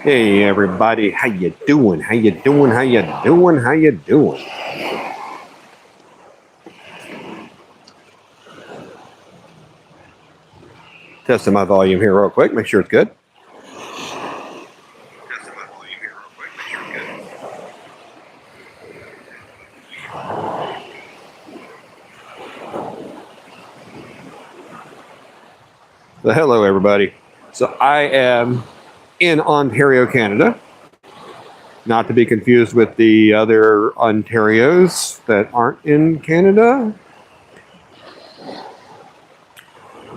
Hey everybody, how you doing? How you doing? How you doing? How you doing? Testing my volume here real quick, make sure it's good. So hello everybody. So I am in Ontario, Canada. Not to be confused with the other Ontarios that aren't in Canada.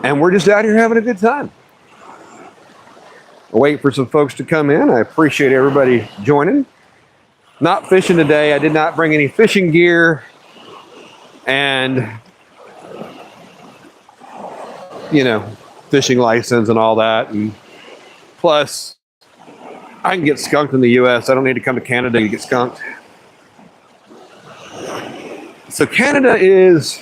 And we're just out here having a good time. Waiting for some folks to come in. I appreciate everybody joining. Not fishing today. I did not bring any fishing gear. And, fishing license and all that. And plus, I can get skunked in the U.S. I don't need to come to Canada to get skunked. So Canada is,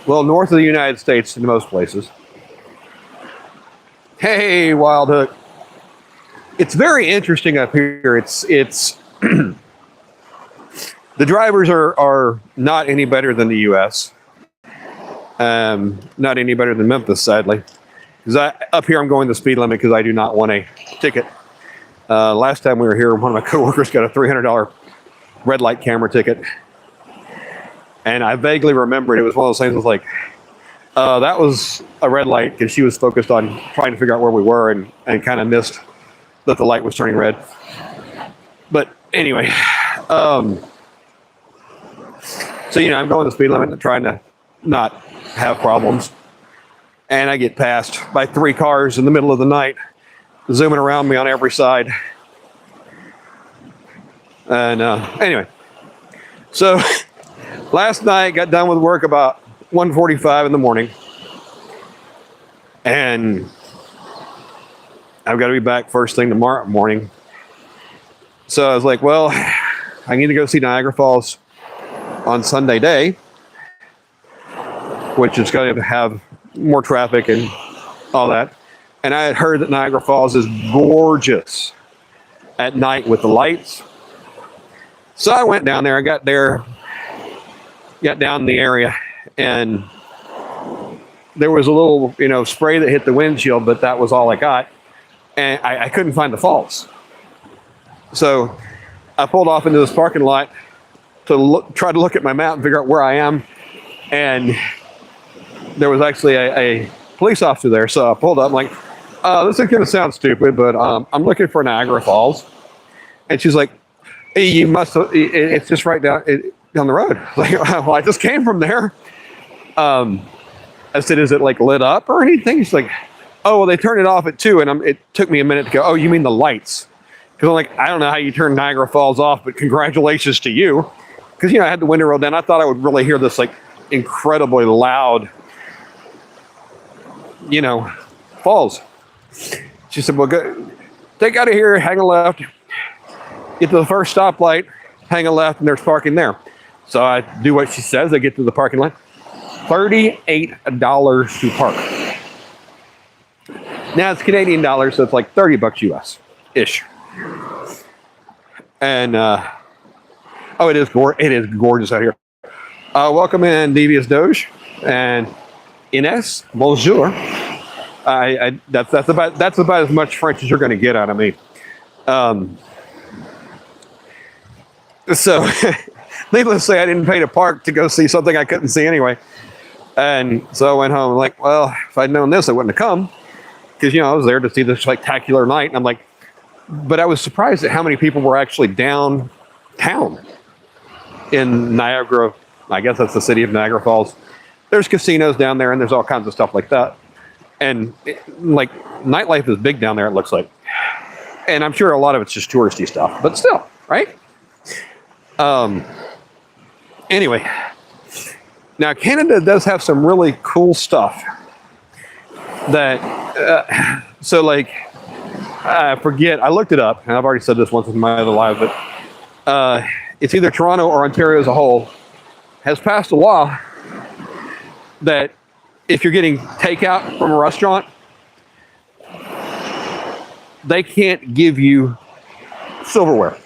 north of the United States in most places. Hey, Wild Hook. It's very interesting up here. It's the drivers are not any better than the U.S. Not any better than Memphis, sadly. Because up here I'm going the speed limit because I do not want a ticket. Last time we were here, one of my coworkers got a $300 red light camera ticket. And I vaguely remember it was one of those things that was like, that was a red light because she was focused on trying to figure out where we were and kind of missed that the light was turning red. But anyway, so, I'm going the speed limit and trying to not have problems. And I get passed by 3 cars in the middle of the night, zooming around me on every side. And anyway, so last night got done with work about 1:45 in the morning. And I've got to be back first thing tomorrow morning. So I was like, well, I need to go see Niagara Falls on Sunday day, which is going to have more traffic and all that. And I had heard that Niagara Falls is gorgeous at night with the lights. So I went down there. I got there, got down in the area, and there was a little, spray that hit the windshield, but that was all I got. And I couldn't find the falls. So I pulled off into this parking lot to try to look at my map and figure out where I am. And there was actually a police officer there. So I pulled up, I'm like, this is going to sound stupid, but I'm looking for Niagara Falls. And she's like, hey, you must, it's just right down the road. Like, well, I just came from there. I said, is it like lit up or anything? She's like, oh, well, they turned it off at 2. And it took me a minute to go, oh, you mean the lights? Because I'm like, I don't know how you turn Niagara Falls off, but congratulations to you. Because, I had the window rolled down. I thought I would really hear this like incredibly loud, falls. She said, well, go, take out of here, hang a left, get to the first stoplight, hang a left, and there's parking there. So I do what she says. I get to the parking lot. $38 to park. Now it's Canadian dollars, so it's like $30 US-ish. And, it is gorgeous out here. Welcome in, Devious Doge and Ines. Bonjour. That's about as much French as you're going to get out of me. So, needless to say, I didn't pay to park to go see something I couldn't see anyway. And so I went home. Like, well, if I'd known this, I wouldn't have come because I was there to see this spectacular night. And I'm like, but I was surprised at how many people were actually downtown in Niagara. I guess that's the city of Niagara Falls. There's casinos down there, and there's all kinds of stuff like that. And nightlife is big down there, it looks like. And I'm sure a lot of it's just touristy stuff, but still, right? Anyway, now Canada does have some really cool stuff that, I forget, I looked it up, and I've already said this once in my other live, but it's either Toronto or Ontario as a whole has passed a law that if you're getting takeout from a restaurant, they can't give you silverware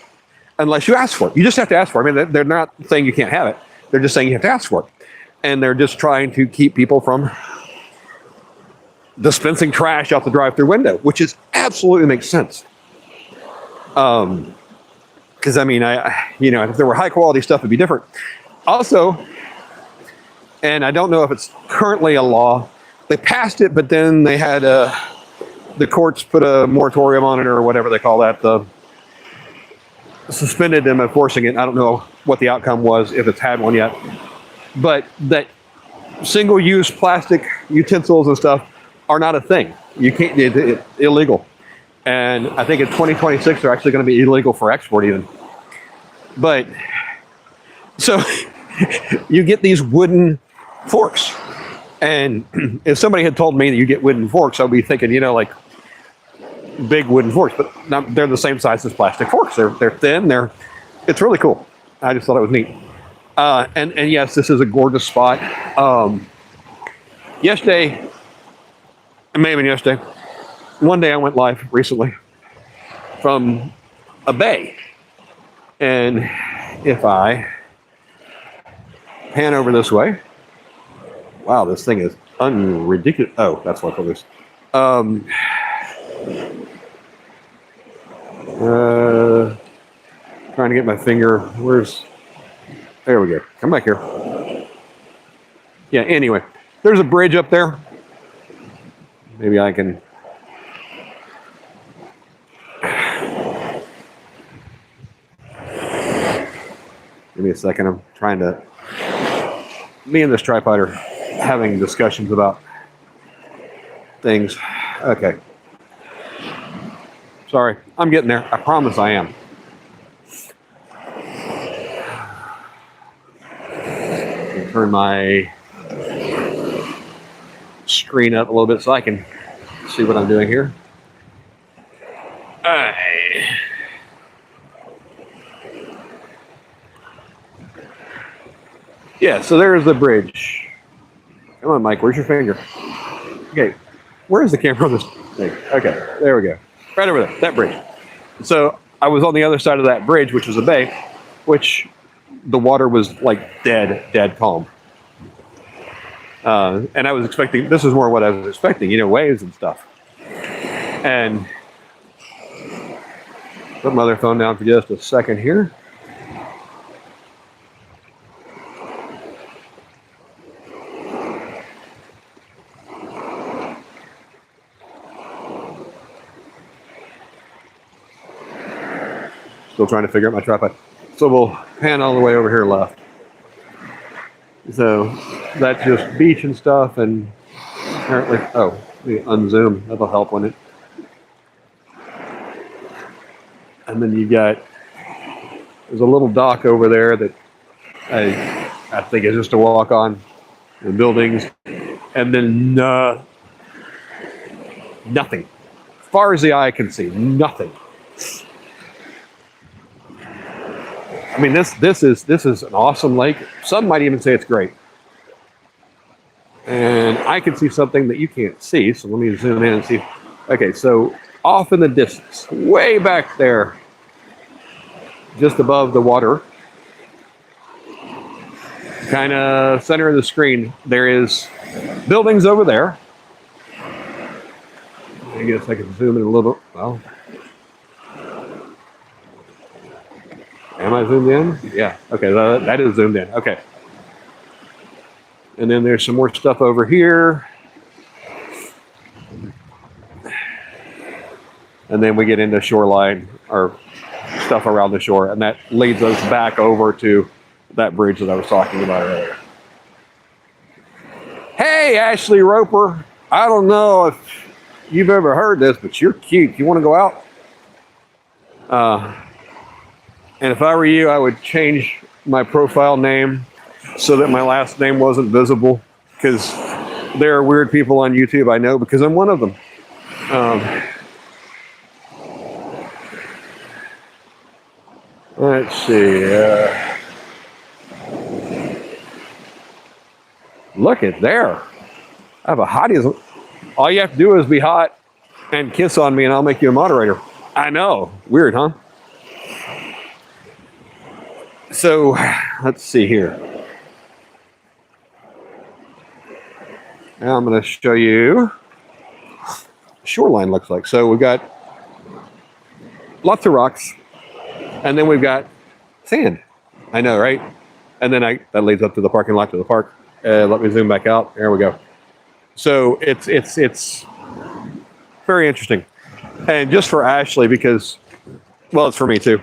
unless you ask for it. You just have to ask for it. I mean, they're not saying you can't have it. They're just saying you have to ask for it. And they're just trying to keep people from dispensing trash out the drive-through window, which is absolutely makes sense. Because I mean, if there were high quality stuff, it'd be different. Also, and I don't know if it's currently a law, they passed it, but then they had the courts put a moratorium on it or whatever they call that, suspended them enforcing it. I don't know what the outcome was, if it's had one yet. But that single-use plastic utensils and stuff are not a thing. You can't, it's illegal. And I think in 2026, they're actually going to be illegal for export even. But, so, you get these wooden forks. And if somebody had told me that you get wooden forks, I'd be thinking, like big wooden forks. But they're the same size as plastic forks. They're thin. It's really cool. I just thought it was neat. And yes, this is a gorgeous spot. Yesterday, maybe yesterday, one day I went live recently from a bay. And if I pan over this way, wow, this thing is unridiculous. Oh, that's what it is. Trying to get my finger. There we go. Come back here. Yeah, anyway, there's a bridge up there. Maybe I can. Give me a second. I'm trying to. Me and this tripod are having discussions about things. Okay. Sorry. I'm getting there. I promise I am. Turn my screen up a little bit so I can see what I'm doing here. Yeah, so there's the bridge. Come on, Mike, where's your finger? Okay, where's the camera on this thing? Okay, there we go. Right over there, that bridge. So I was on the other side of that bridge, which was a bay, which the water was like dead calm. And I was expecting, this is more what I was expecting, waves and stuff. And put my other phone down for just a second here. Still trying to figure out my tripod. So we'll pan all the way over here left. So that's just beach and stuff, and apparently, let me unzoom. That'll help on it. And then you got, there's a little dock over there that I think is just a walk on the buildings, and then nothing. As far as the eye can see, nothing. I mean, this is an awesome lake. Some might even say it's great. And I can see something that you can't see, so let me zoom in and see. Okay, so off in the distance, way back there, just above the water, kind of center of the screen, there is buildings over there. I guess I can zoom in a little bit. Well, am I zoomed in? Yeah. Okay, that is zoomed in. Okay. And then there's some more stuff over here. And then we get into shoreline or stuff around the shore. And that leads us back over to that bridge that I was talking about earlier. Hey, Ashley Roper. I don't know if you've ever heard this, but you're cute. You want to go out? And if I were you, I would change my profile name so that my last name wasn't visible, because there are weird people on YouTube, I know, because I'm one of them. Let's see. Look at there. I have a hottie. All you have to do is be hot, and kiss on me, and I'll make you a moderator. I know. Weird, huh? So let's see here. Now I'm going to show you shoreline looks like. So we've got lots of rocks, and then we've got sand. I know, right? And then that leads up to the parking lot to the park. Let me zoom back out. There we go. So it's very interesting, and just for Ashley because, well, it's for me too.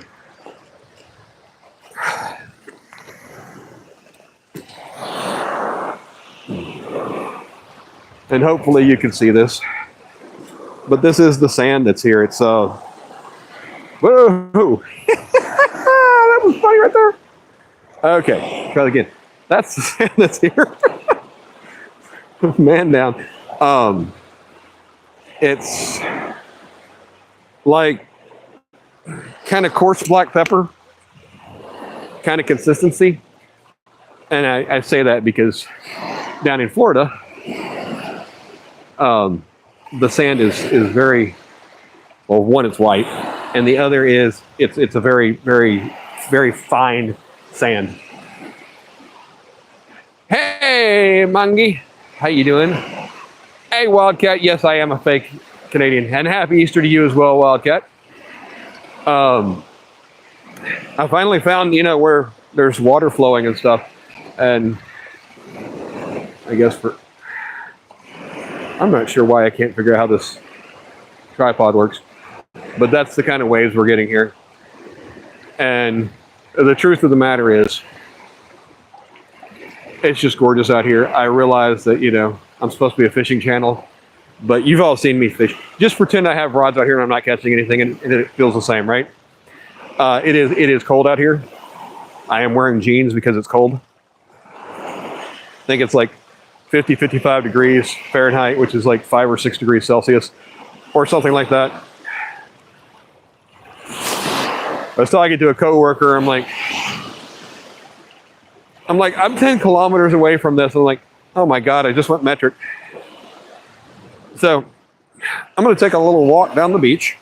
And hopefully you can see this. But this is the sand that's here. It's whoa! That was funny right there. Okay, try it again. That's the sand that's here. Man down. It's like kind of coarse black pepper, kind of consistency. And I say that because down in Florida, the sand is very, well, one, it's white, and the other is it's a very, very, very fine sand. Hey, Mangi, how you doing? Hey, Wildcat, yes, I am a fake Canadian, and happy Easter to you as well, Wildcat. I finally found, where there's water flowing and stuff, and I guess I'm not sure why I can't figure out how this tripod works, but that's the kind of waves we're getting here. And the truth of the matter is, it's just gorgeous out here. I realize that, I'm supposed to be a fishing channel, but you've all seen me fish. Just pretend I have rods out here and I'm not catching anything, and it feels the same, right? It is cold out here. I am wearing jeans because it's cold. I think it's like 50, 55 degrees Fahrenheit, which is like 5 or 6 degrees Celsius, or something like that. I was talking to a coworker. I'm like, I'm 10 kilometers away from this. I'm like, oh my God, I just went metric. So I'm going to take a little walk down the beach.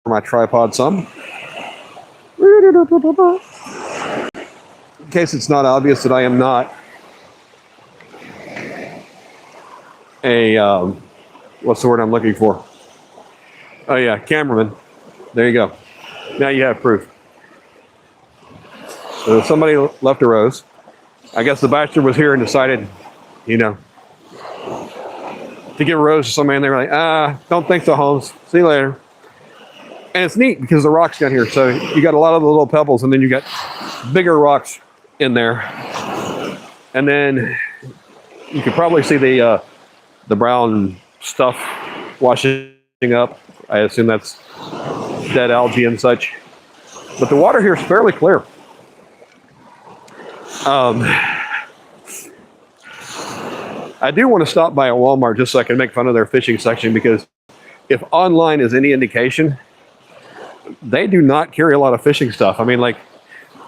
My tripod some. In case it's not obvious that I am not a, what's the word I'm looking for? Oh yeah, cameraman. There you go. Now you have proof. So somebody left a rose. I guess the bachelor was here and decided, to give a rose to somebody, and they were like, don't think so, Holmes. See you later. And it's neat because the rocks down here. So you got a lot of the little pebbles, and then you got bigger rocks in there. And then you can probably see the brown stuff washing up. I assume that's dead algae and such. But the water here is fairly clear. I do want to stop by a Walmart just so I can make fun of their fishing section, because if online is any indication, they do not carry a lot of fishing stuff. I mean, like,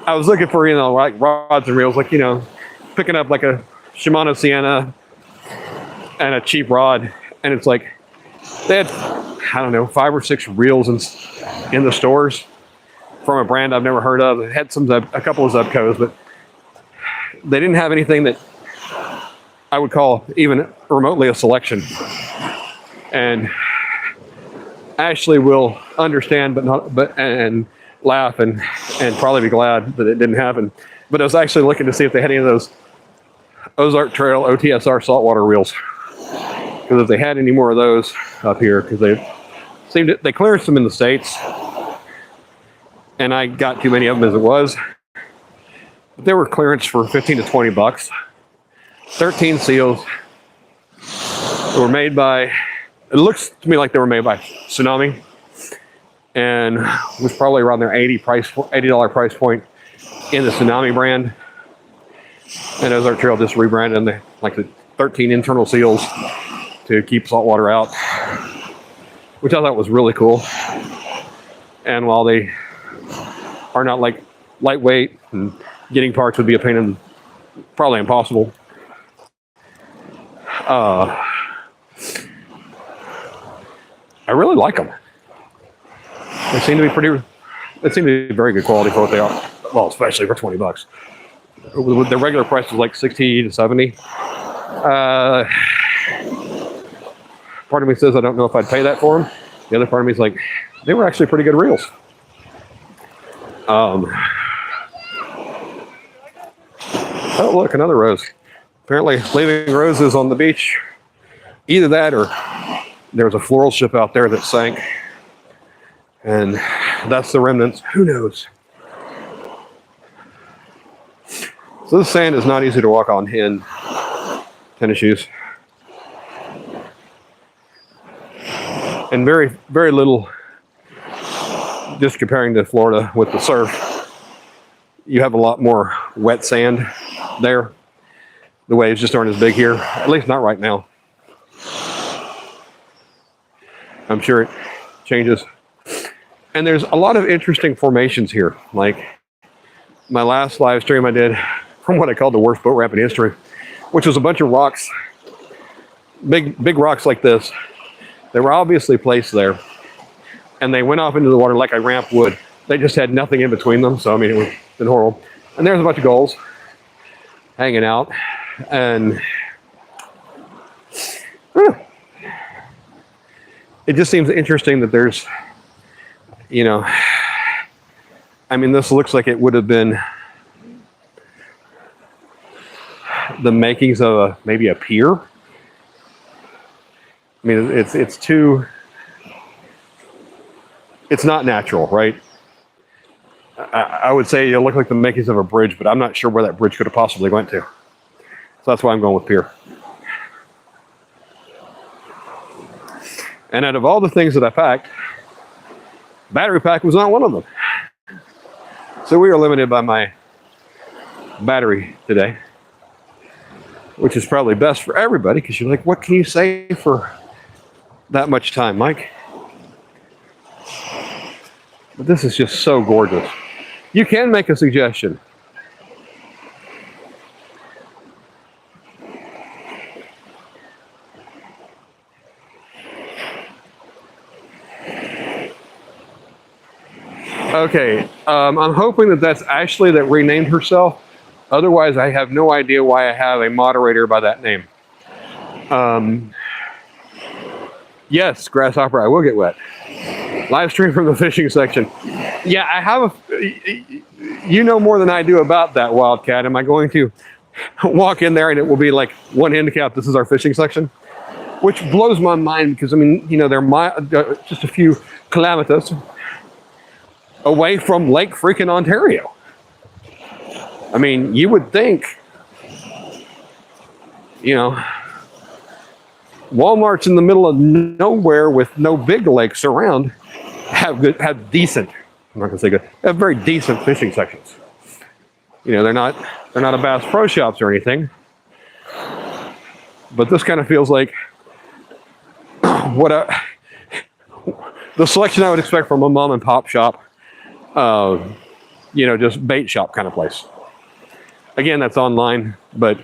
I was looking for, like rods and reels, like, picking up like a Shimano Sienna and a cheap rod. And it's like, they had, I don't know, 5 or 6 reels in the stores from a brand I've never heard of. It had a couple of Zebcos, but they didn't have anything that I would call even remotely a selection. And Ashley will understand, and laugh and probably be glad that it didn't happen. But I was actually looking to see if they had any of those Ozark Trail OTSR saltwater reels, because if they had any more of those up here, because they clearance them in the States, and I got too many of them as it was. But they were clearance for $15 to $20. 13 seals. They were made by, it looks to me like they were made by Tsunami, and was probably around their $80 price point in the Tsunami brand. And Ozark Trail just rebranded them, like the 13 internal seals to keep salt water out, which I thought was really cool. And while they are not like lightweight, and getting parts would be a pain and probably impossible, Uh, I really like them. They seem to be pretty. They seem to be very good quality for what they are. Well, especially for $20. The regular price is like 60 to 70. Part of me says I don't know if I'd pay that for them. The other part of me is like, they were actually pretty good reels. Oh, look, another rose. Apparently, leaving roses on the beach. Either that or there was a floral ship out there that sank. And that's the remnants. Who knows? So this sand is not easy to walk on in tennis shoes. And very, very little, just comparing to Florida with the surf, you have a lot more wet sand there. The waves just aren't as big here, at least not right now. I'm sure it changes. And there's a lot of interesting formations here. Like my last live stream I did from what I called the worst boat ramp in history, which was a bunch of rocks, big rocks like this. They were obviously placed there, and they went off into the water like a ramp would. They just had nothing in between them, so I mean, it was been horrible. And there's a bunch of gulls hanging out, and it just seems interesting that there's, you know, I mean, this looks like it would have been the makings of maybe a pier. I mean, it's too, it's not natural, right? I would say it looked like the makings of a bridge, but I'm not sure where that bridge could have possibly went to. So that's why I'm going with pier. And out of all the things that I packed, battery pack was not one of them. So we are limited by my battery today, which is probably best for everybody, because you're like, what can you say for that much time, Mike? But this is just so gorgeous. You can make a suggestion. Okay, I'm hoping that that's Ashley that renamed herself. Otherwise, I have no idea why I have a moderator by that name. Yes, Grasshopper, I will get wet. Live stream from the fishing section. Yeah, I have you know more than I do about that, Wildcat. Am I going to walk in there and it will be like one handicap, this is our fishing section? Which blows my mind, because I mean, you know, they're just a few kilometers away from Lake freaking Ontario. I mean, you would think, you know, Walmart's in the middle of nowhere with no big lakes around, have decent, I'm not gonna say good, have very decent fishing sections. You know, they're not a Bass Pro Shops or anything, but this kind of feels like the selection I would expect from a mom and pop shop, you know, just bait shop kind of place. Again, that's online, but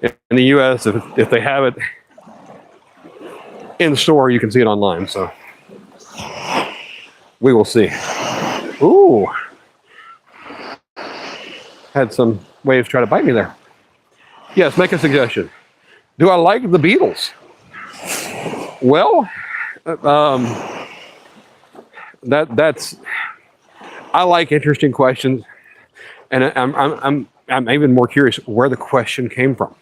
in the US, if they have it in store, you can see it online, so we will see. Ooh. Had some waves try to bite me there. Yes, make a suggestion. Do I like the Beatles? Well, that's I like interesting questions, and I'm even more curious where the question came from.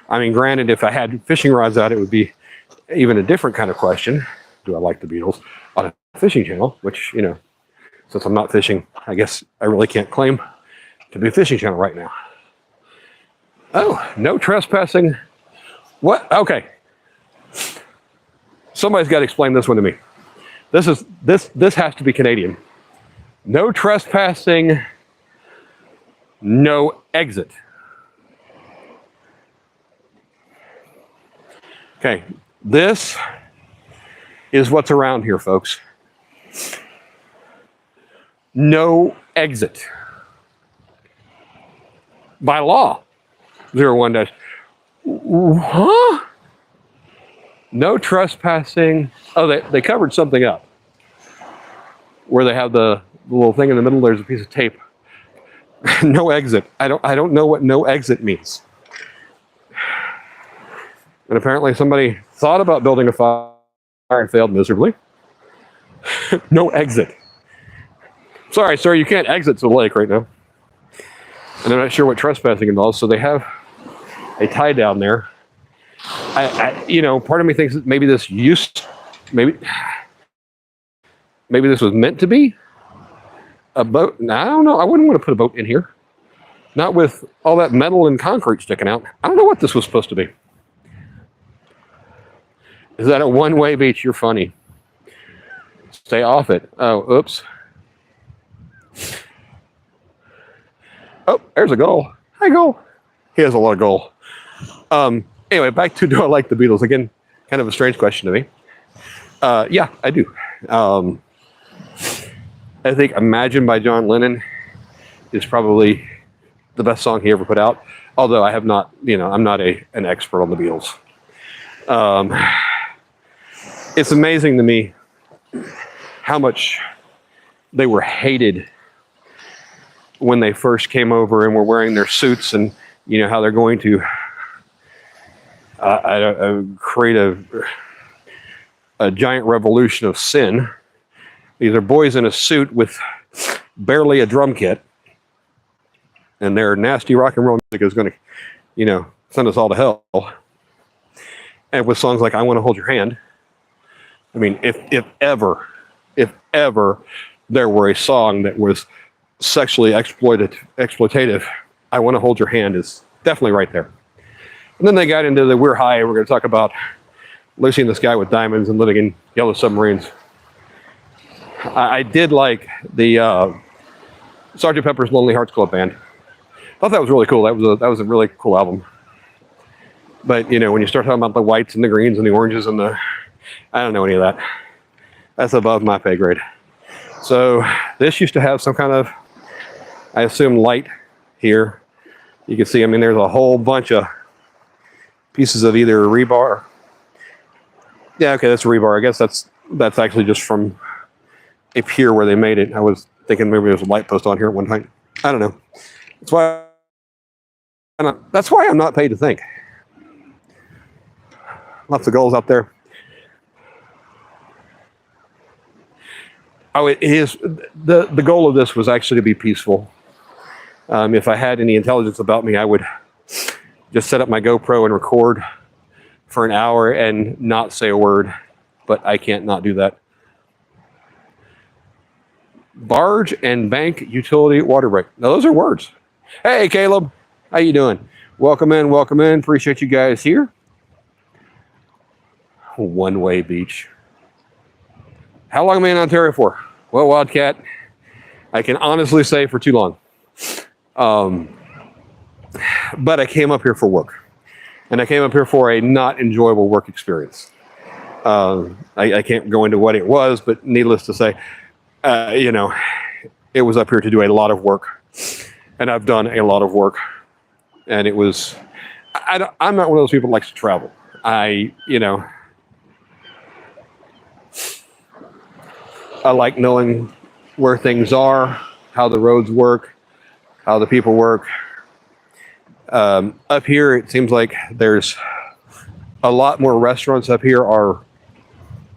I mean, granted, if I had fishing rods out, it would be even a different kind of question. Do I like the Beatles on a fishing channel? Which, you know, since I'm not fishing, I guess I really can't claim to be a fishing channel right now. Oh, no trespassing. What? Okay. Somebody's got to explain this one to me. This has to be Canadian. No trespassing, no exit. Okay, this is what's around here, folks. No exit. by law. 01 dash. Huh? No trespassing. Oh, they covered something up where they have the little thing in the middle. There's a piece of tape. No exit. I don't know what no exit means. And apparently somebody thought about building a fire and failed miserably. No exit. Sorry, sir, you can't exit to the lake right now. And I'm not sure what trespassing involves, so they have a tie down there. Part of me thinks that maybe this maybe this was meant to be a boat. I don't know. I wouldn't want to put a boat in here. Not with all that metal and concrete sticking out. I don't know what this was supposed to be. Is that a one-way beach? You're funny. Stay off it. Oh, oops. Oh, there's a gull. Hi, gull. He has a lot of gull. Anyway, back to do I like the Beatles? Again, kind of a strange question to me. Yeah, I do. I think Imagine by John Lennon is probably the best song he ever put out. Although I have not, I'm not an expert on the Beatles. It's amazing to me how much they were hated when they first came over and were wearing their suits, and how they're going to create a giant revolution of sin. These are boys in a suit with barely a drum kit, and their nasty rock and roll music is going to, send us all to hell. And with songs like "I Want to Hold Your Hand," I mean, if ever there were a song that was sexually exploitative, "I Want to Hold Your Hand" is definitely right there. And then they got into the "We're High." We're going to talk about Lucy in the Sky with Diamonds and living in yellow submarines. I did like the Sgt. Pepper's Lonely Hearts Club Band. I thought that was really cool. That was a really cool album. But when you start talking about the whites and the greens and the oranges and I don't know any of that. That's above my pay grade. So this used to have some kind of, I assume, light here. You can see, there's a whole bunch of pieces of either rebar. Yeah, okay, that's a rebar. I guess that's actually just from a pier where they made it. I was thinking maybe there was a light post on here at one time. I don't know. That's why I'm not paid to think. Lots of gulls out there. Oh, it is. The goal of this was actually to be peaceful. If I had any intelligence about me, I would just set up my GoPro and record for an hour and not say a word. But I can't not do that. Barge and bank utility water break. Now those are words. Hey, Caleb, how you doing? Welcome in. Appreciate you guys here. One-way beach. How long am I in Ontario for? Well, Wildcat, I can honestly say for too long. But I came up here for work. And I came up here for a not enjoyable work experience. I can't go into what it was, but needless to say, it was up here to do a lot of work. And I've done a lot of work. And it was, I'm not one of those people that likes to travel. I like knowing where things are, how the roads work, how the people work. Up here, it seems like there's a lot more restaurants up here are,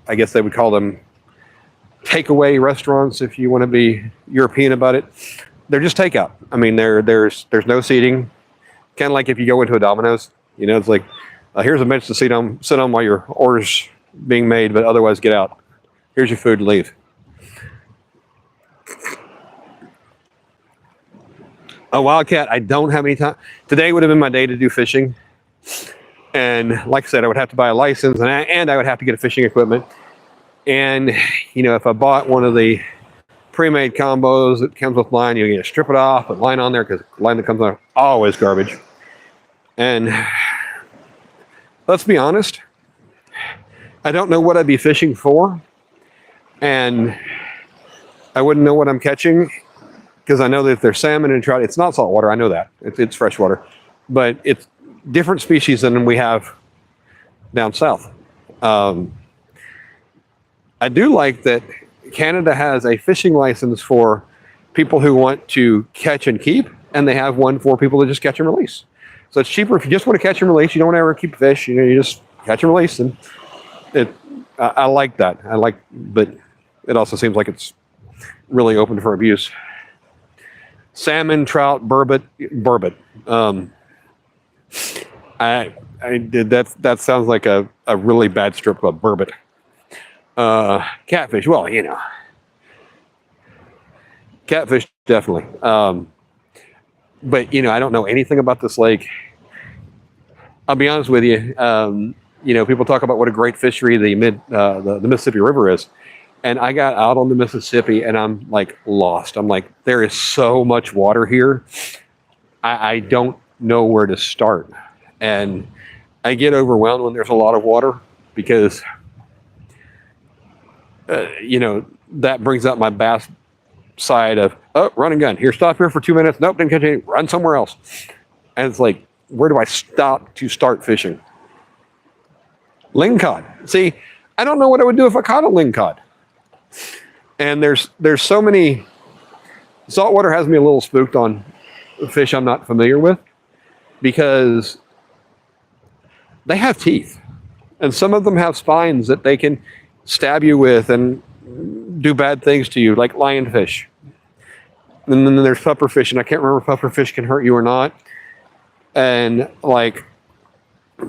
I guess they would call them takeaway restaurants if you want to be European about it. They're just takeout. There's no seating. Kind of like if you go into a Domino's, it's like, here's a bench to sit on while your order's being made, but otherwise get out. Here's your food, leave. A Wildcat, I don't have any time. Today would have been my day to do fishing. And like I said, I would have to buy a license and I would have to get a fishing equipment. And, if I bought one of the pre-made combos that comes with line, you strip it off, put line on there because the line that comes on always garbage. And let's be honest, I don't know what I'd be fishing for. And I wouldn't know what I'm catching because I know that if there's salmon and trout, it's not saltwater. I know that it's freshwater, but it's different species than we have down south. I do like that Canada has a fishing license for people who want to catch and keep, and they have one for people to just catch and release. So it's cheaper if you just want to catch and release. You don't want to ever keep fish. You just catch and release, and I like that. But it also seems like it's really open for abuse. Salmon, trout, burbot. I did that. That sounds like a really bad strip club, burbot. Catfish. Well, catfish definitely. But I don't know anything about this lake. I'll be honest with you. People talk about what a great fishery the Mississippi River is, and I got out on the Mississippi and I'm like lost. I'm like, there is so much water here. I don't know where to start, and I get overwhelmed when there's a lot of water because that brings out my bass side of, oh, run and gun. Here, stop here for 2 minutes. Nope, didn't catch any. Run somewhere else. And it's like, where do I stop to start fishing? Lingcod. See, I don't know what I would do if I caught a lingcod. And there's so many. Saltwater has me a little spooked on fish I'm not familiar with because they have teeth, and some of them have spines that they can stab you with and do bad things to you, like lionfish. And then there's pufferfish, and I can't remember if pufferfish can hurt you or not. And like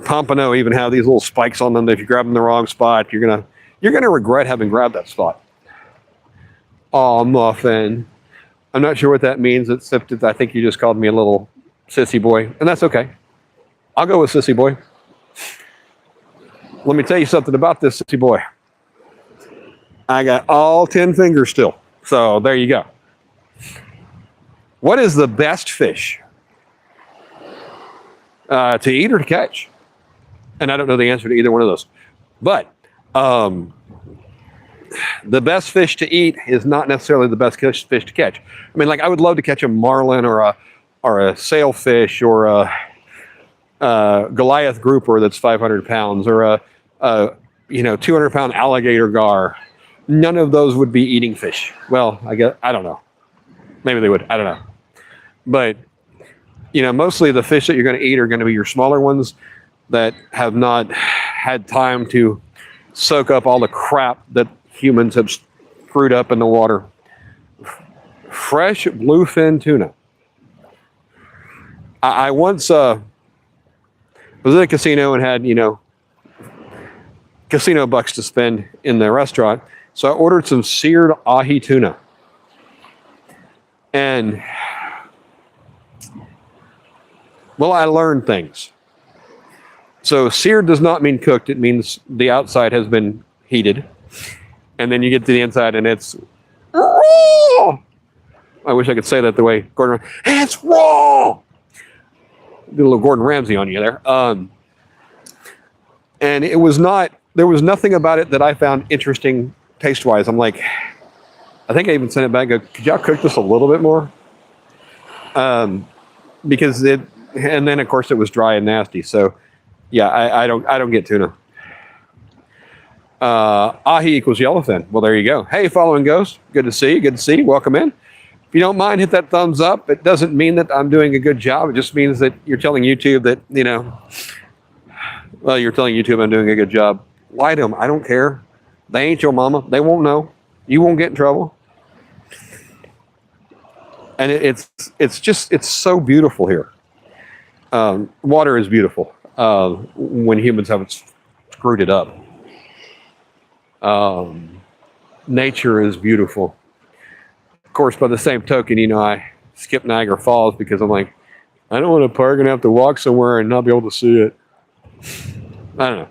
pompano even have these little spikes on them that if you grab them in the wrong spot, you're gonna regret having grabbed that spot. Aw, muffin. I'm not sure what that means, except that I think you just called me a little sissy boy, and that's okay. I'll go with sissy boy. Let me tell you something about this sissy boy. I got all 10 fingers still. So there you go. What is the best fish to eat or to catch? And I don't know the answer to either one of those. But the best fish to eat is not necessarily the best fish to catch. I mean, like I would love to catch a marlin or a sailfish or a Goliath grouper that's 500 pounds or a 200-pound alligator gar. None of those would be eating fish. Well, I don't know. Maybe they would. I don't know. But, mostly the fish that you're going to eat are going to be your smaller ones that have not had time to soak up all the crap that humans have screwed up in the water. Fresh bluefin tuna. I once was at a casino and had, casino bucks to spend in the restaurant. So I ordered some seared ahi tuna. And, well, I learned things. So seared does not mean cooked. It means the outside has been heated. And then you get to the inside and it's raw. I wish I could say that the way Gordon Ramsay. It's raw. Did a little Gordon Ramsay on you there. And it was not, there was nothing about it that I found interesting taste-wise. I'm like, I think I even sent it back. Could y'all cook this a little bit more? Because and then of course it was dry and nasty. So yeah, I don't get tuna. Ahi equals yellowfin. Well, there you go. Hey, following ghost. Good to see you. Good to see you. Welcome in. If you don't mind, hit that thumbs up. It doesn't mean that I'm doing a good job. It just means that you're telling YouTube that, well, you're telling YouTube I'm doing a good job. Lie to them. I don't care. They ain't your mama. They won't know. You won't get in trouble. And it's so beautiful here. Water is beautiful when humans haven't screwed it up. Nature is beautiful. Of course, by the same token, I skip Niagara Falls because I'm like, I don't want to park and have to walk somewhere and not be able to see it. I don't know.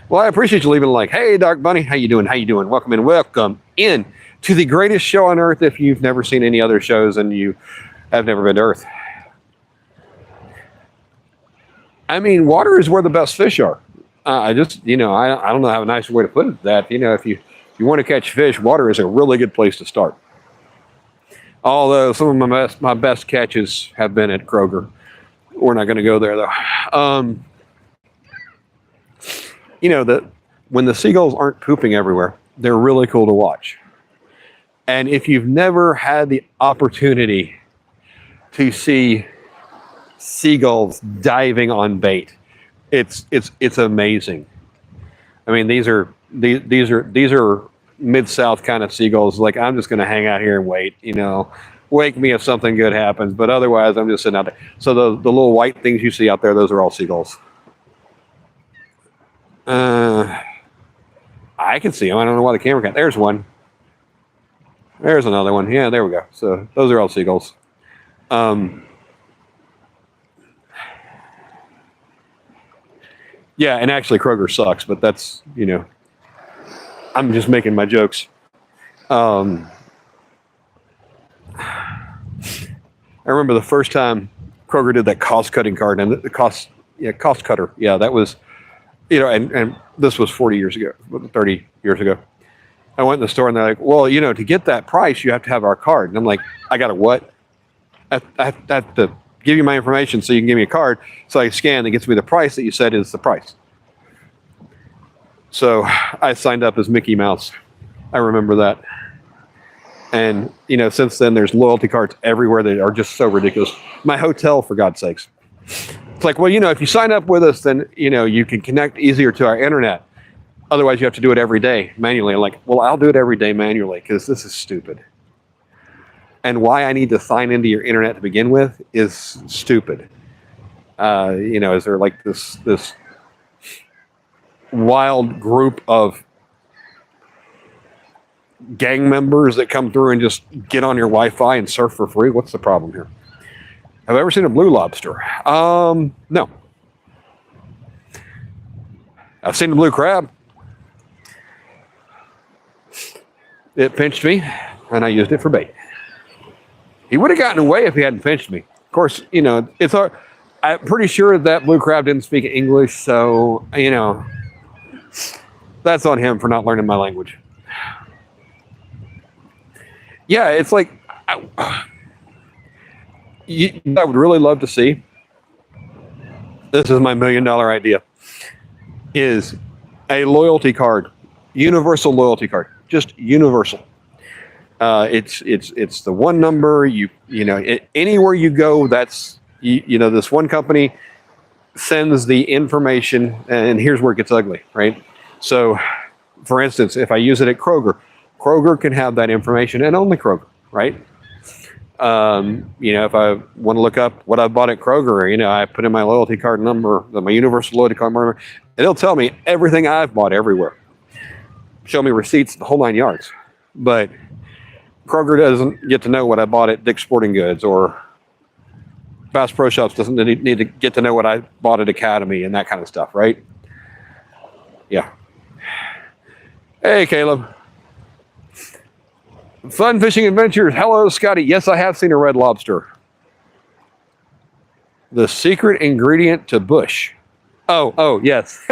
Well, I appreciate you leaving a like. Hey, Dark Bunny, how you doing? How you doing? Welcome in to the greatest show on earth. If you've never seen any other shows and you have never been to Earth. I mean, water is where the best fish are. I don't know how a nice way to put it. That if you want to catch fish, water is a really good place to start. Although some of my best catches have been at Kroger. We're not going to go there though. You know that when the seagulls aren't pooping everywhere, they're really cool to watch. And if you've never had the opportunity to see seagulls diving on bait, it's amazing. I mean, these are mid-south kind of seagulls. Like, I'm just going to hang out here and wait. You know, wake me if something good happens. But otherwise, I'm just sitting out there. So the little white things you see out there, those are all seagulls. I can see them. I don't know why the camera can't. There's one. There's another one. Yeah, there we go. So those are all seagulls. Yeah, and actually Kroger sucks, but that's, you know, I'm just making my jokes. I remember the first time Kroger did that cost-cutting card, and the cost cutter. Yeah, that was, you know, and this was 40 years ago, 30 years ago. I went in the store and they're like, well, you know, to get that price, you have to have our card. And I'm like, I got a what? I have to give you my information so you can give me a card. So I scan that gets me the price that you said is the price. So I signed up as Mickey Mouse. I remember that. And, you know, since then there's loyalty cards everywhere that are just so ridiculous. My hotel, for God's sakes. It's like, well, you know, if you sign up with us, then, you know, you can connect easier to our internet. Otherwise, you have to do it every day manually. I'm like, well, I'll do it every day manually because this is stupid. And why I need to sign into your internet to begin with is stupid. You know, is there like this wild group of gang members that come through and just get on your Wi-Fi and surf for free? What's the problem here? Have I ever seen a blue lobster? No. I've seen a blue crab. It pinched me, and I used it for bait. He would have gotten away if he hadn't pinched me. Of course, you know, I'm pretty sure that blue crab didn't speak English, so, you know, that's on him for not learning my language. Yeah, it's like, I would really love to see, this is my $1 million idea, is a loyalty card, universal loyalty card, just universal. It's the one number, you know, anywhere you go, that's, you know, this one company sends the information, and here's where it gets ugly, right? So, for instance, if I use it at Kroger, Kroger can have that information, and only Kroger, right? You know, if I want to look up what I bought at Kroger, you know, I put in my loyalty card number, my universal loyalty card number, and it'll tell me everything I've bought everywhere. Show me receipts, the whole 9 yards. But Kroger doesn't get to know what I bought at Dick's Sporting Goods, or Bass Pro Shops doesn't need to get to know what I bought at Academy and that kind of stuff, right? Yeah. Hey, Caleb. Fun Fishing Adventures. Hello, Scotty. Yes, I have seen a red lobster. The secret ingredient to bush. Oh, yes.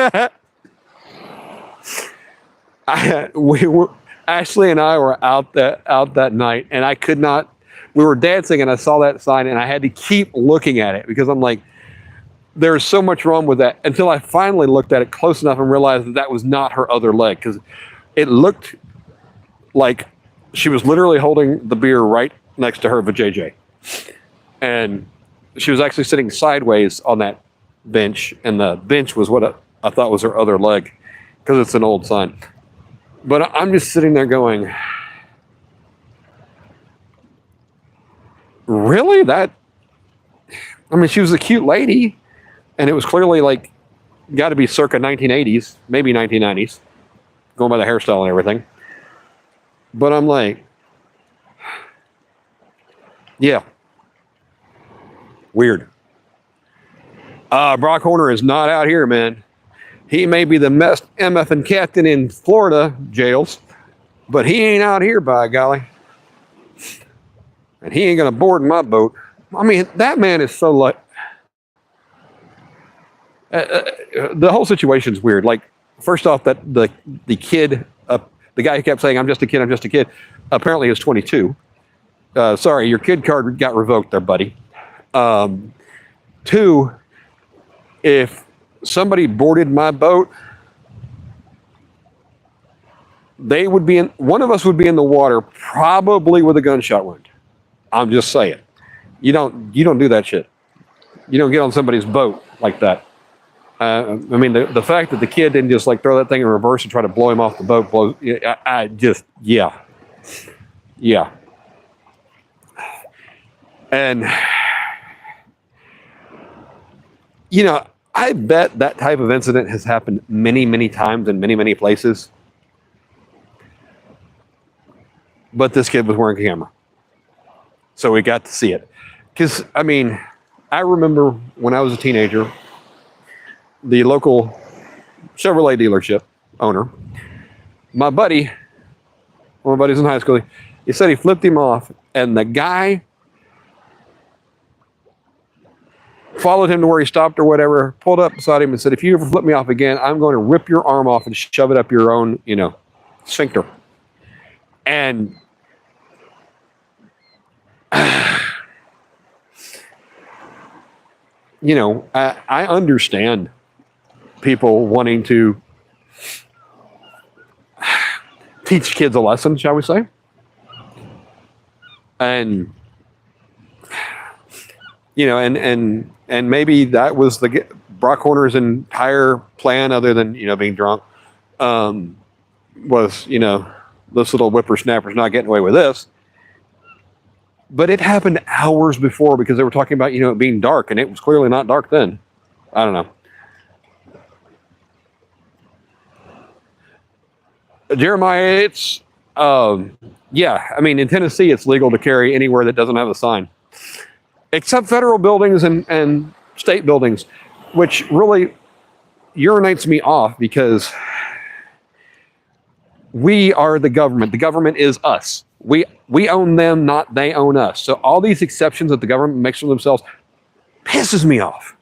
Ashley and I were out that night, and I could not. We were dancing, and I saw that sign, and I had to keep looking at it because I'm like, there's so much wrong with that. Until I finally looked at it close enough and realized that was not her other leg, because it looked like she was literally holding the beer right next to her vajayjay, and she was actually sitting sideways on that bench, and the bench was what I thought was her other leg, because it's an old sign. But I'm just sitting there going, really? I mean, she was a cute lady, and it was clearly like, got to be circa 1980s, maybe 1990s, going by the hairstyle and everything. But I'm like, yeah, weird. Brock Horner is not out here, man. He may be the best MFing captain in Florida jails, but he ain't out here, by golly. And he ain't going to board my boat. I mean, that man is so like... the whole situation's weird. Like, first off, that the kid, the guy who kept saying, I'm just a kid, apparently is 22. Sorry, your kid card got revoked there, buddy. Two, if somebody boarded my boat, one of us would be in the water, probably with a gunshot wound. I'm just saying. You don't do that shit. You don't get on somebody's boat like that. I mean, the fact that the kid didn't just like throw that thing in reverse and try to blow him off the boat, yeah. And, I bet that type of incident has happened many, many times in many, many places. But this kid was wearing a camera. So we got to see it. Because, I mean, I remember when I was a teenager, the local Chevrolet dealership owner, one of my buddies in high school, he said he flipped him off, and the guy followed him to where he stopped or whatever, pulled up beside him and said, if you ever flip me off again, I'm going to rip your arm off and shove it up your own, sphincter. And I understand people wanting to teach kids a lesson, shall we say? And and maybe that was Brock Horner's entire plan, other than being drunk, was this little whippersnapper's not getting away with this. But it happened hours before, because they were talking about it being dark, and it was clearly not dark then. I don't know. Jeremiah, it's I mean, in Tennessee it's legal to carry anywhere that doesn't have a sign, except federal buildings and state buildings, which really urinates me off, because we are the government. The government is us. We own them, not they own us. So all these exceptions that the government makes for themselves pisses me off.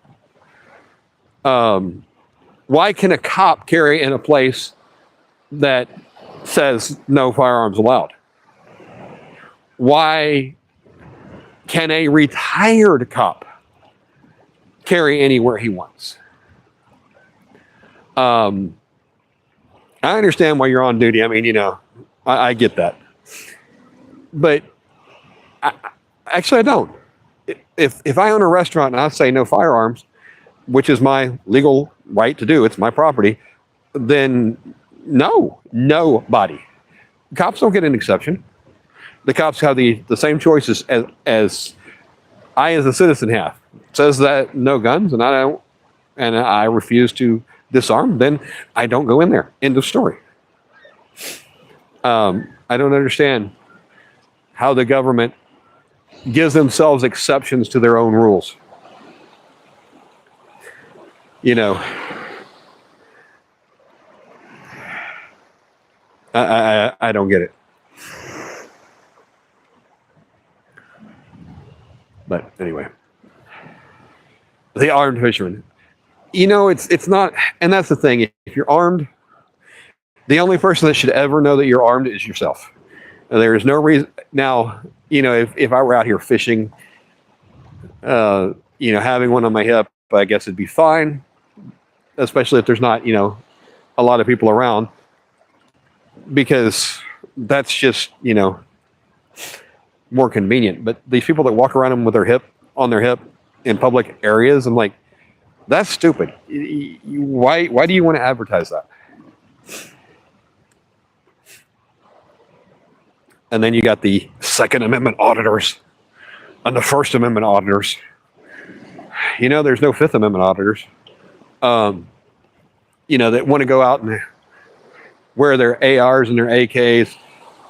Why can a cop carry in a place that says no firearms allowed? Why can a retired cop carry anywhere he wants? I understand why you're on duty. I mean, I get that. But actually, I don't. If I own a restaurant and I say no firearms, which is my legal right to do, it's my property, then nobody. Cops don't get an exception. The cops have the same choices as I, as a citizen, have. It says that no guns, and I refuse to disarm, then I don't go in there. End of story. I don't understand how the government gives themselves exceptions to their own rules. I don't get it. But anyway, the armed fisherman. It's not, and that's the thing. If you're armed, the only person that should ever know that you're armed is yourself. There is no reason. Now, if I were out here fishing, having one on my hip, I guess it'd be fine, especially if there's not, a lot of people around, because that's just, more convenient. But these people that walk around them with on their hip in public areas, I'm like, that's stupid. Why do you want to advertise that? And then you got the Second Amendment auditors and the First Amendment auditors. There's no Fifth Amendment auditors. That want to go out and wear their ARs and their AKs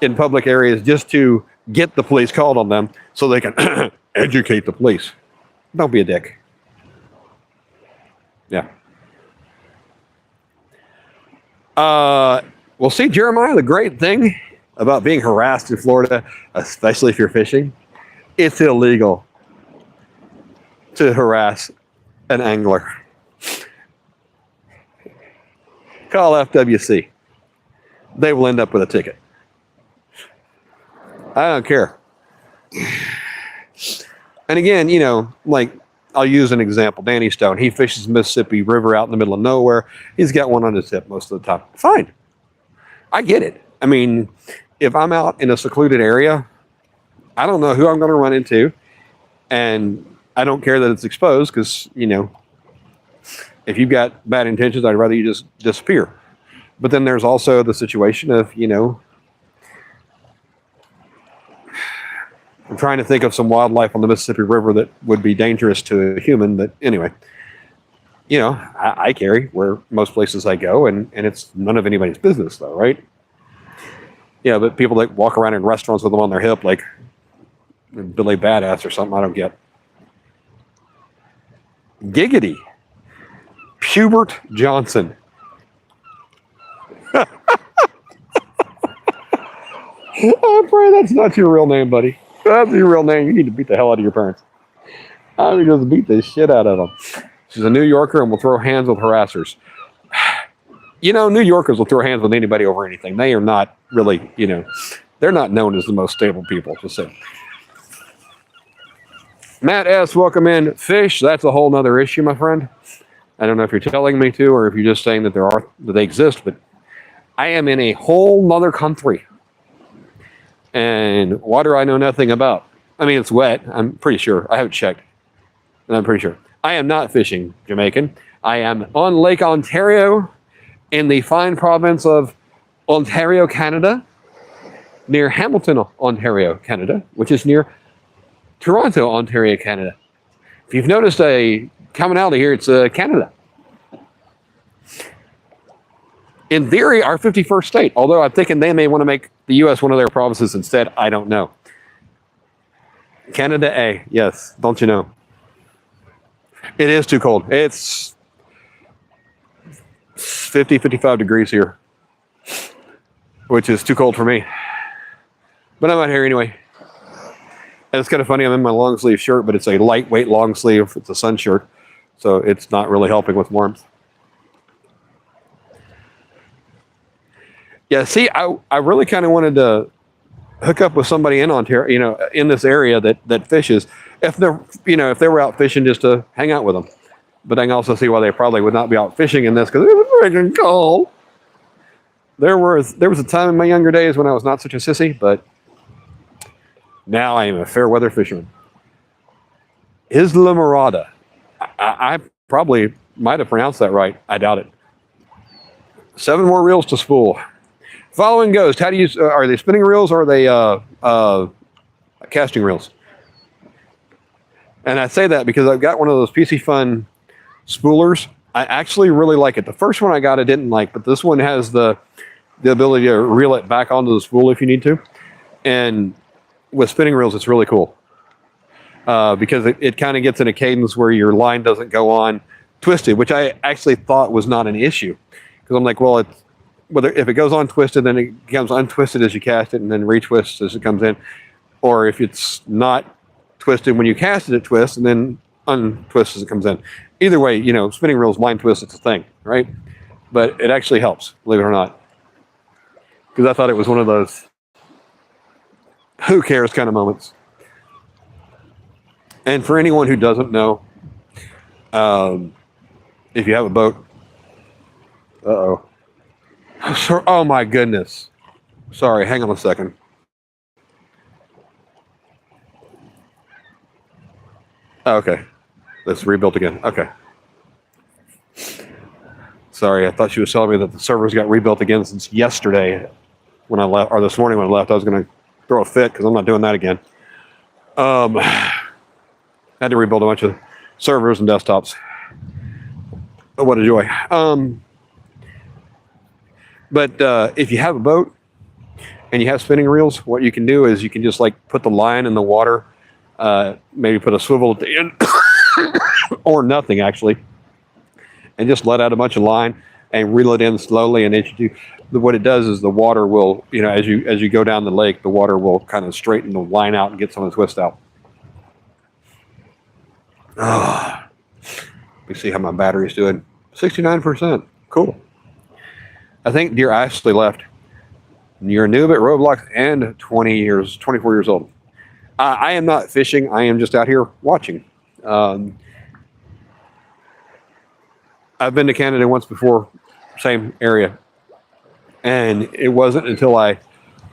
in public areas just to get the police called on them so they can educate the police. Don't be a dick. Yeah. Well, see, Jeremiah, the great thing about being harassed in Florida, especially if you're fishing, it's illegal to harass an angler. Call FWC. They will end up with a ticket. I don't care. And again, you know, like I'll use an example. Danny Stone, he fishes the Mississippi River out in the middle of nowhere. He's got one on his hip most of the time. Fine. I get it. I mean, if I'm out in a secluded area, I don't know who I'm going to run into. And I don't care that it's exposed because, you know, if you've got bad intentions, I'd rather you just disappear. But then there's also the situation of, you know, I'm trying to think of some wildlife on the Mississippi River that would be dangerous to a human. But anyway, you know, I carry where most places I go, and it's none of anybody's business, though, right? Yeah, but people that walk around in restaurants with them on their hip, like Billy Badass or something, I don't get. Giggity. Pubert Johnson. I pray that's not your real name, buddy. If that's your real name, you need to beat the hell out of your parents. I mean, just beat the shit out of them. She's a New Yorker and will throw hands with harassers. You know, New Yorkers will throw hands with anybody over anything. They are not really, you know, they're not known as the most stable people, just saying. Matt S., welcome in. Fish, that's a whole nother issue, my friend. I don't know if you're telling me to or if you're just saying that they exist, but I am in a whole nother country. And water I know nothing about. I mean, it's wet. I'm pretty sure. I haven't checked. And I'm pretty sure. I am not fishing Jamaican. I am on Lake Ontario in the fine province of Ontario, Canada, near Hamilton, Ontario, Canada, which is near Toronto, Ontario, Canada. If you've noticed a commonality here, it's Canada. In theory, our 51st state, although I'm thinking they may want to make the U.S. one of their provinces instead. I don't know. Canada A, yes, don't you know? It is too cold. It's 50, 55 degrees here, which is too cold for me. But I'm out here anyway. And it's kind of funny, I'm in my long sleeve shirt, but it's a lightweight long sleeve. It's a sun shirt, so it's not really helping with warmth. Yeah, see, I really kind of wanted to hook up with somebody in Ontario, you know, in this area that fishes. If they're, you know, if they were out fishing just to hang out with them. But I can also see why they probably would not be out fishing in this because it was freaking cold. There was a time in my younger days when I was not such a sissy, but now I am a fair weather fisherman. Isla Morada. I probably might have pronounced that right. I doubt it. 7 more reels to spool. Following Ghost, how do you, are they spinning reels or are they casting reels? And I say that because I've got one of those PC Fun spoolers. I actually really like it. The first one I got I didn't like, but this one has the ability to reel it back onto the spool if you need to. And with spinning reels, it's really cool. Because it kind of gets in a cadence where your line doesn't go on twisted, which I actually thought was not an issue. Because I'm like, well, it's, whether if it goes on twisted, then it becomes untwisted as you cast it and then retwists as it comes in. Or if it's not twisted when you cast it, it twists and then untwists as it comes in. Either way, you know, spinning reels, line twist, it's a thing, right? But it actually helps, believe it or not. Because I thought it was one of those who cares kind of moments. And for anyone who doesn't know, if you have a boat, oh my goodness. Sorry, hang on a second. Oh, okay. Let's rebuild again. Okay. Sorry, I thought she was telling me that the servers got rebuilt again since yesterday when I left, or this morning when I left. I was going to throw a fit because I'm not doing that again. Had to rebuild a bunch of servers and desktops. Oh, what a joy. But if you have a boat and you have spinning reels, what you can do is you can just like put the line in the water, maybe put a swivel at the end, or nothing actually, and just let out a bunch of line and reel it in slowly. And as you do, what it does is the water will, you know, as you go down the lake, the water will kind of straighten the line out and get some of the twist out. Let me see how my battery's doing. 69%. Cool. I think dear Ashley left. You're new at Roblox and 24 years old. I am not fishing. I am just out here watching. Um, I've been to Canada once before, same area, and it wasn't until I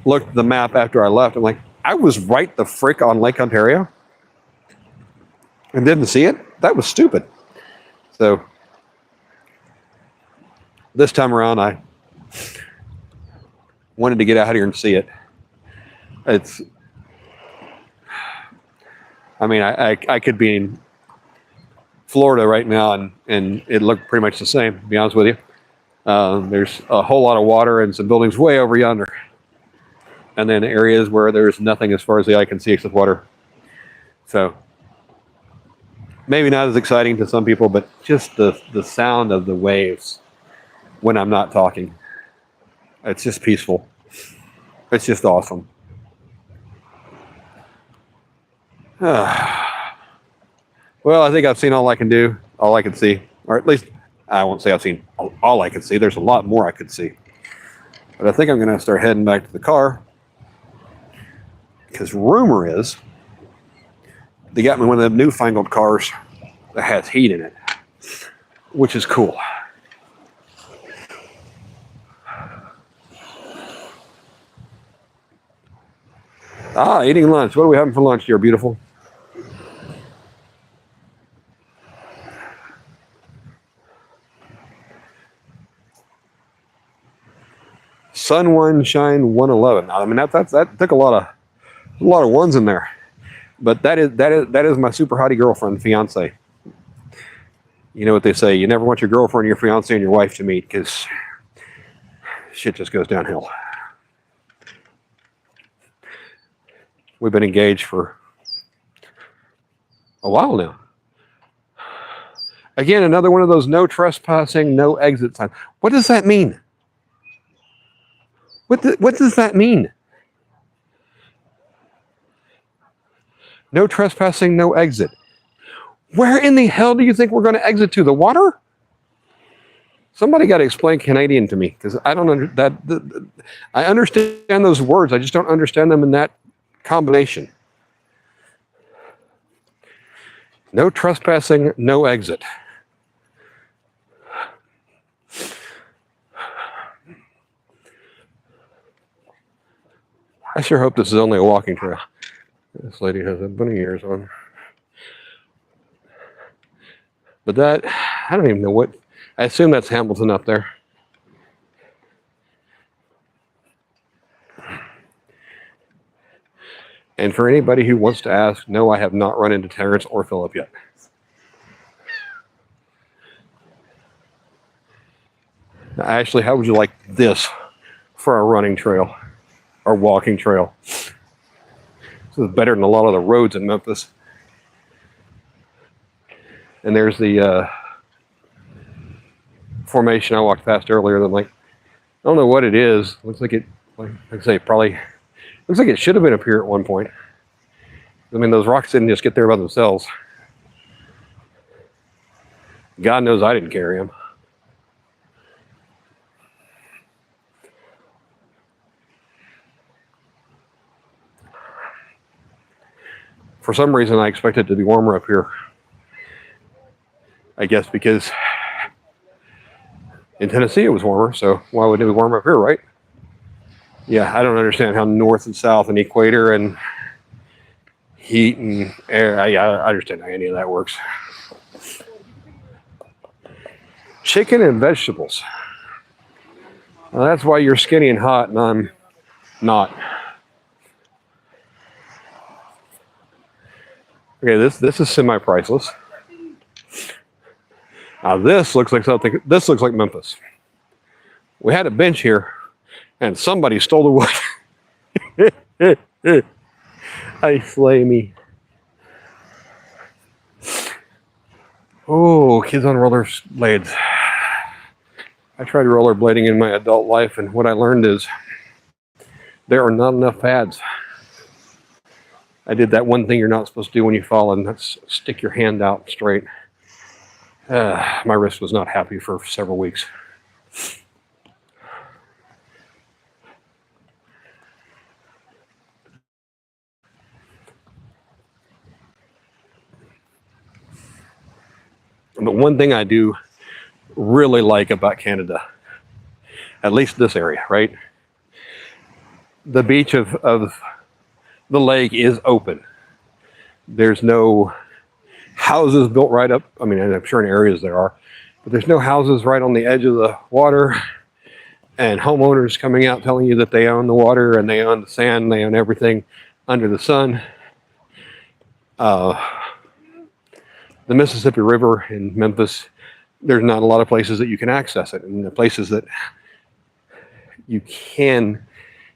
looked at the map after I left. I'm like, I was right the frick on Lake Ontario and didn't see it. That was stupid. So this time around, I wanted to get out here and see it. It's, I mean, I could be in Florida right now and it looked pretty much the same, to be honest with you. There's a whole lot of water and some buildings way over yonder. And then areas where there's nothing as far as the eye can see except water. So maybe not as exciting to some people, but just the sound of the waves when I'm not talking. It's just peaceful. It's just awesome. Well, I think I've seen all I can do, all I can see. Or at least, I won't say I've seen all I can see. There's a lot more I could see. But I think I'm going to start heading back to the car. Because rumor is, they got me one of the newfangled cars that has heat in it, which is cool. Eating lunch. What are we having for lunch here, beautiful? Sun One Shine 111. I mean, that took a lot of ones in there, but that is my super hottie girlfriend, fiance. You know what they say? You never want your girlfriend, your fiance, and your wife to meet because shit just goes downhill. We've been engaged for a while now. Again, another one of those no trespassing, no exit signs. What does that mean? What does that mean? No trespassing, no exit. Where in the hell do you think we're going to exit to? The water? Somebody got to explain Canadian to me because I don't understand. I understand those words. I just don't understand them in that combination. No trespassing, no exit. I sure hope this is only a walking trail. This lady has a bunny ears on. But that, I don't even know what, I assume that's Hamilton up there. And for anybody who wants to ask, no, I have not run into Terrence or Philip yet. Now, Ashley, how would you like this for a running trail or walking trail? This is better than a lot of the roads in Memphis. And there's the formation I walked past earlier. That, like, I don't know what it is. Looks like it, like I say, probably looks like it should have been up here at one point. I mean, those rocks didn't just get there by themselves. God knows I didn't carry them. For some reason, I expected it to be warmer up here. I guess because in Tennessee it was warmer, so why would it be warmer up here, right? Yeah, I don't understand how north and south and equator and heat and air, I understand how any of that works. Chicken and vegetables. Well, that's why you're skinny and hot and I'm not. Okay, this is semi-priceless. Now this looks like something, this looks like Memphis. We had a bench here and somebody stole the wood. I slay me. Oh, kids on rollerblades. I tried rollerblading in my adult life and what I learned is there are not enough pads. I did that one thing you're not supposed to do when you fall, and that's stick your hand out straight. My wrist was not happy for several weeks. But one thing I do really like about Canada, at least this area, right? The beach of the lake is open. There's no houses built right up. I mean, I'm sure in areas there are, but there's no houses right on the edge of the water and homeowners coming out telling you that they own the water and they own the sand and they own everything under the sun. The Mississippi River in Memphis, there's not a lot of places that you can access it. And the places that you can,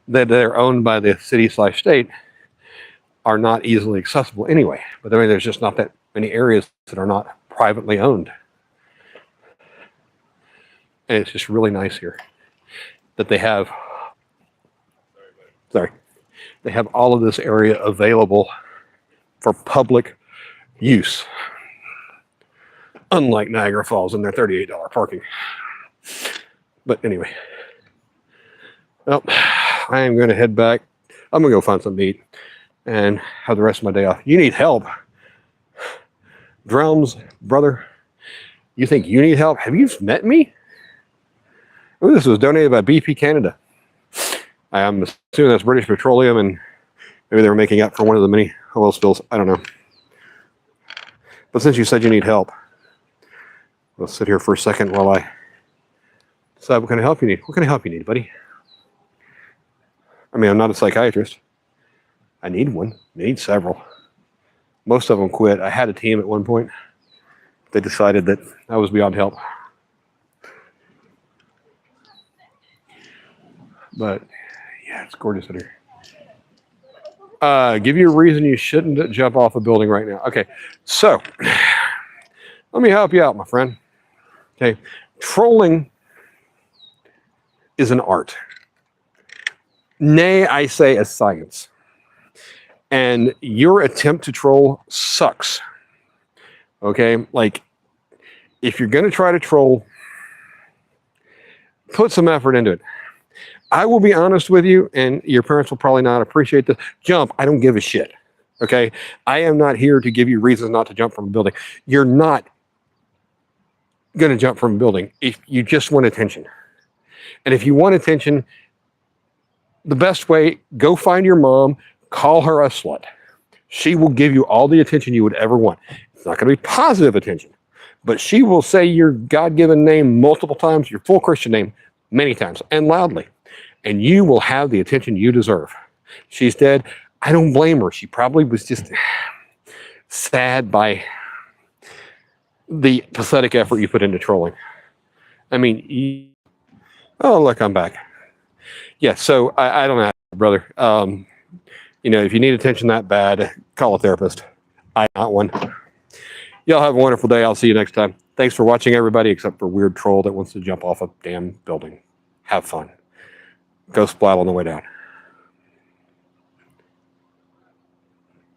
that are owned by the city/state, are not easily accessible anyway. But I mean, there's just not that many areas that are not privately owned. And it's just really nice here that they have, they have all of this area available for public use. Unlike Niagara Falls and their $38 parking. But anyway, well, I am going to head back. I'm going to go find something to eat and have the rest of my day off. You need help. Drums, brother. You think you need help? Have you met me? Ooh, this was donated by BP Canada. I'm assuming that's British Petroleum, and maybe they were making up for one of the many oil spills. I don't know. But since you said you need help, we'll sit here for a second while I decide what kind of help you need. What kind of help you need, buddy? I mean, I'm not a psychiatrist. I need one. I need several. Most of them quit. I had a team at one point. They decided that I was beyond help. But yeah, it's gorgeous in here. Give you a reason you shouldn't jump off a building right now. Okay, so let me help you out, my friend. Okay, trolling is an art. Nay, I say a science. And your attempt to troll sucks. Okay, like if you're going to try to troll, put some effort into it. I will be honest with you, and your parents will probably not appreciate this. Jump, I don't give a shit. Okay, I am not here to give you reasons not to jump from a building. You're not going to jump from a building if you just want attention. And if you want attention, the best way, go find your mom, call her a slut. She will give you all the attention you would ever want. It's not going to be positive attention, but she will say your God-given name multiple times, your full Christian name many times, and loudly. And you will have the attention you deserve. She's dead. I don't blame her. She probably was just sad by the pathetic effort you put into trolling. I mean, oh, look, I'm back. Yeah, so I don't know, brother. You know, if you need attention that bad, call a therapist. I'm not one. Y'all have a wonderful day. I'll see you next time. Thanks for watching, everybody, except for weird troll that wants to jump off a damn building. Have fun. Go splat on the way down.